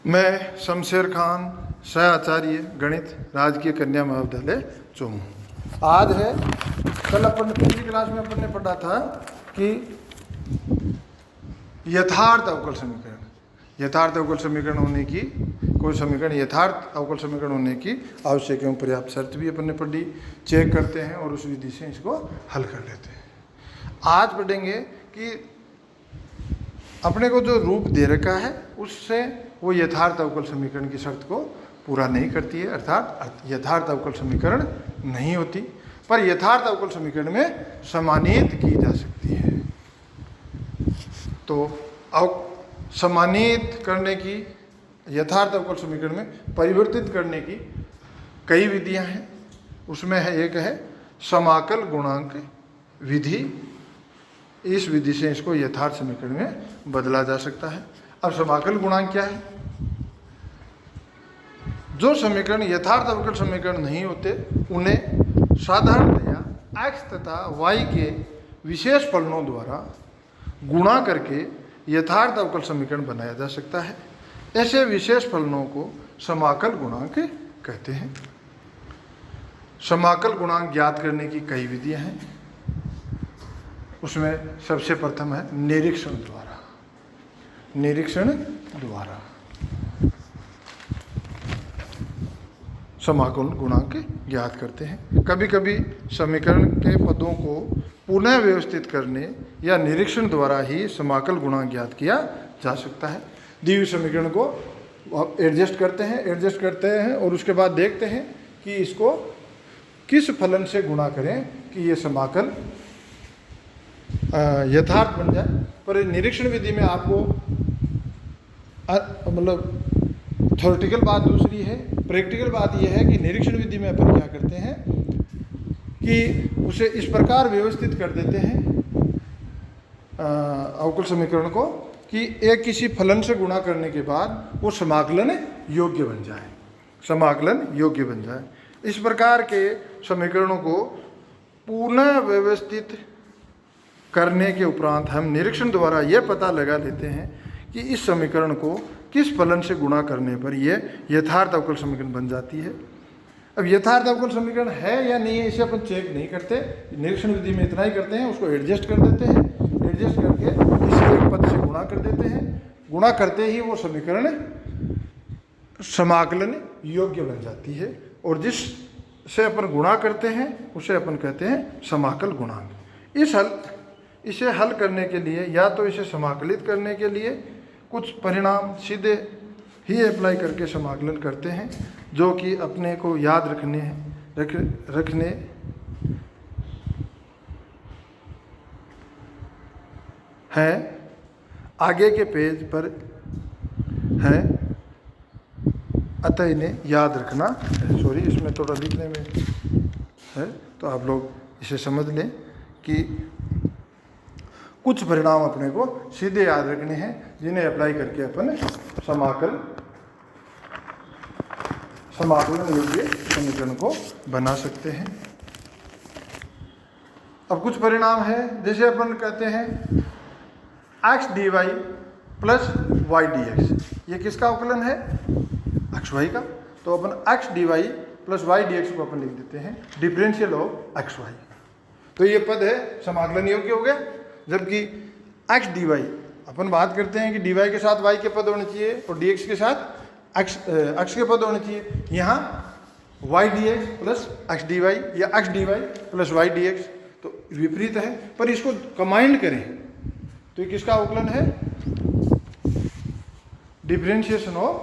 मैं शमशेर खान, सह आचार्य गणित, राजकीय कन्या महाविद्यालय चोमू। आज है, कल अपन पिछली क्लास में अपन ने पढ़ा था कि यथार्थ अवकल समीकरण, यथार्थ अवकल समीकरण होने की, कोई समीकरण यथार्थ अवकल समीकरण होने की आवश्यक एवं पर्याप्त शर्त भी अपन ने पढ़ी, चेक करते हैं और उस विधि से इसको हल कर लेते हैं। आज पढ़ेंगे कि अपने को जो रूप दे रखा है उससे वो यथार्थ अवकल समीकरण की शर्त को पूरा नहीं करती है, अर्थात यथार्थ अवकल समीकरण नहीं होती, पर यथार्थ अवकल समीकरण में समानीत की जा सकती है। तो समानीत करने की, यथार्थ अवकल समीकरण में परिवर्तित करने की कई विधियां हैं। उसमें है, एक है समाकल गुणांक विधि। इस विधि से इसको यथार्थ समीकरण में बदला जा सकता है। अब समाकल गुणांक क्या है? जो समीकरण यथार्थ अवकल समीकरण नहीं होते उन्हें साधारणतया x तथा y के विशेष फलनों द्वारा गुणा करके यथार्थ अवकल समीकरण बनाया जा सकता है। ऐसे विशेष फलनों को समाकल गुणांक कहते हैं। समाकल गुणांक ज्ञात करने की कई विधियां हैं। उसमें सबसे प्रथम है निरीक्षण द्वारा। निरीक्षण द्वारा समाकल गुणांक ज्ञात करते हैं। कभी कभी समीकरण के पदों को पुनः व्यवस्थित करने या निरीक्षण द्वारा ही समाकल गुणांक ज्ञात किया जा सकता है। दी हुई समीकरण को एडजस्ट करते हैं और उसके बाद देखते हैं कि इसको किस फलन से गुणा करें कि ये समाकल यथार्थ बन जाए। पर निरीक्षण विधि में आपको मतलब थ्योरेटिकल बात दूसरी है, प्रैक्टिकल बात यह है कि निरीक्षण विधि में अपन क्या करते हैं कि उसे इस प्रकार व्यवस्थित कर देते हैं अवकल समीकरण को कि एक किसी फलन से गुणा करने के बाद वो समाकलन योग्य बन जाए, समाकलन योग्य बन जाए। इस प्रकार के समीकरणों को पुनः व्यवस्थित करने के उपरांत हम निरीक्षण द्वारा यह पता लगा लेते हैं कि इस समीकरण को किस फलन से गुणा करने पर यह यथार्थ अवकल समीकरण बन जाती है। अब यथार्थ अवकल समीकरण है या नहीं है इसे अपन चेक नहीं करते, निरीक्षण विधि में इतना ही करते हैं, उसको एडजस्ट कर देते हैं, एडजस्ट करके किसी एक पद से गुणा कर देते हैं। गुणा करते ही वो समीकरण समाकलन योग्य बन जाती है और जिससे अपन गुणा करते हैं उसे अपन कहते हैं समाकल गुणांक। इसे हल करने के लिए या तो इसे समाकलित करने के लिए कुछ परिणाम सीधे ही अप्लाई करके समाकलन करते हैं जो कि अपने को याद रखने हैं, आगे के पेज पर है, अतः इन्हें याद रखना है। सॉरी, इसमें थोड़ा लिखने में है तो आप लोग इसे समझ लें कि कुछ परिणाम अपने को सीधे याद रखने हैं जिन्हें अप्लाई करके अपन समाकलन योग्य समीकरण को बना सकते हैं। अब कुछ परिणाम है, जैसे अपन कहते हैं x dy plus y dx, ये किसका अवकलन है? x y का। तो अपन x dy plus y dx को अपन लिख देते हैं डिफरेंशियल ऑफ x y। तो ये पद है समाकलन योग्य हो गया। जबकि x dy, अपन बात करते हैं कि dy के साथ y के पद होने चाहिए और dx के साथ x के पद होने चाहिए। यहाँ y dx plus x dy या x dy plus y dx तो विपरीत है, पर इसको कंबाइंड करें तो ये किसका अवकलन है? डिफरेंशिएशन ऑफ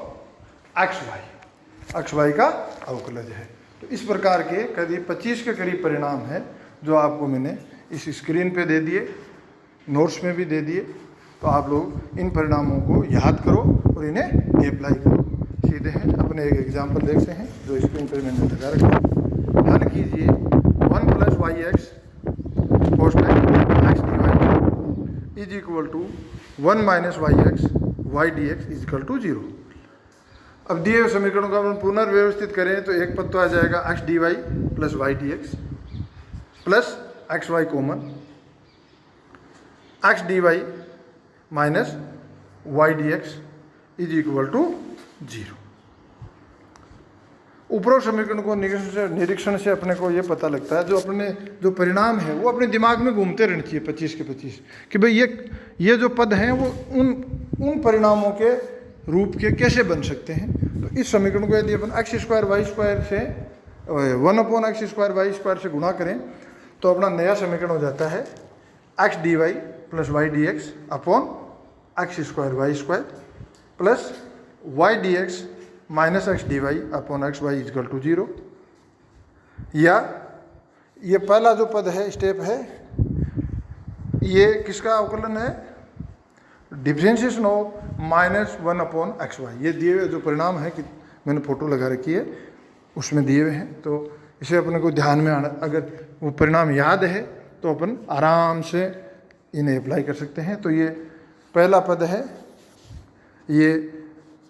x y का अवकलज है। तो इस प्रकार के करीब 25 के करीब परिणाम है जो आपको मैंने इस स्क्रीन पे दे दिए, नोट्स में भी दे दिए। तो आप लोग इन परिणामों को याद करो और इन्हें अप्लाई करो। सीधे हैं, अपने एक एग्जाम्पल देखते हैं जो स्क्रीन पर मैंने लगा रखा। हल कीजिए 1 plus y x cosine x d is equal to 1 minus y d x is equal to 0। अब दिए हुए समीकरणों का हम पुनर्व्यवस्थित करें तो एक पद तो आ जाएगा x d y plus y d x plus x y common x d y minus y d x is equal to 0। उपरोक्त समीकरण को निरीक्षण से अपने को ये पता लगता है, जो परिणाम है वो अपने दिमाग में घूमते रहने चाहिए 25 के 25 कि भाई ये जो पद हैं वो उन परिणामों के रूप के कैसे बन सकते हैं। तो इस समीकरण को यदि अपन x स्क्वायर वाई स्क्वायर से 1/x² से गुणा करें तो अपना नया समीकरण हो जाता है x dy plus y dx upon x² plus y dx minus x dy upon xy is equal to 0। या ये पहला जो पद है स्टेप है, ये किसका अवकलन है, डिफरेंशिएशन ऑफ -1/xy। ये दिए हुए जो परिणाम है कि मैंने फोटो लगा रखी है उसमें दिए हुए हैं, तो इसे अपने को ध्यान में आना, अगर वो परिणाम याद है तो अपन आराम से इन्हें अप्लाई कर सकते हैं। तो ये पहला पद है, ये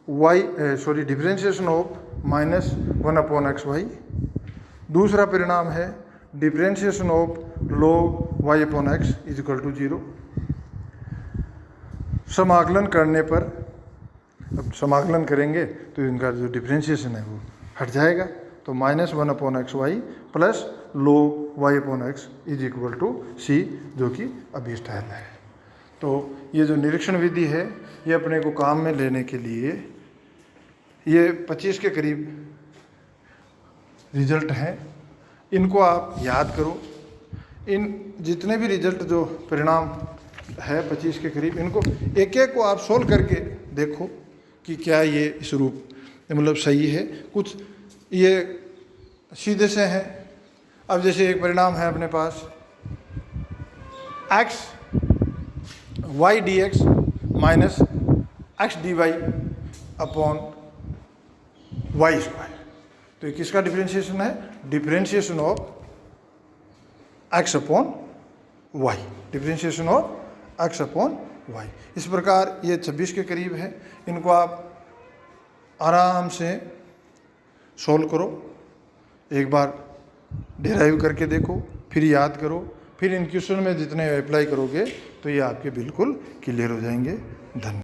डिफरेंशिएशन ऑफ -1/xy। दूसरा परिणाम है differentiation of log y/x is equal to 0। समाकलन करने पर, अब समाकलन करेंगे तो इनका जो डिफरेंशिएशन है वो हट जाएगा, तो -1/xy plus log y/x is equal to c, जो कि अभीष्ट हल है। तो ये जो निरीक्षण विधि है ये अपने को काम में लेने के लिए ये 25 के करीब रिजल्ट हैं, इनको आप याद करो। इन जितने भी रिजल्ट जो परिणाम है 25 के करीब, इनको एक एक को आप सोल्व करके देखो कि क्या ये इस रूप मतलब सही है। कुछ ये सीधे से हैं। अब जैसे एक परिणाम है अपने पास x y dx minus x dy upon y square, तो ये किसका डिफरेंशिएशन है, differentiation of x upon y, differentiation of x upon y। इस प्रकार ये 26 के करीब है, इनको आप आराम से सोल्व करो, एक बार डिराइव करके देखो, फिर याद करो, फिर इन क्वेश्चन में जितने अप्लाई करोगे तो ये आपके बिल्कुल क्लियर हो जाएंगे। धन्यवाद।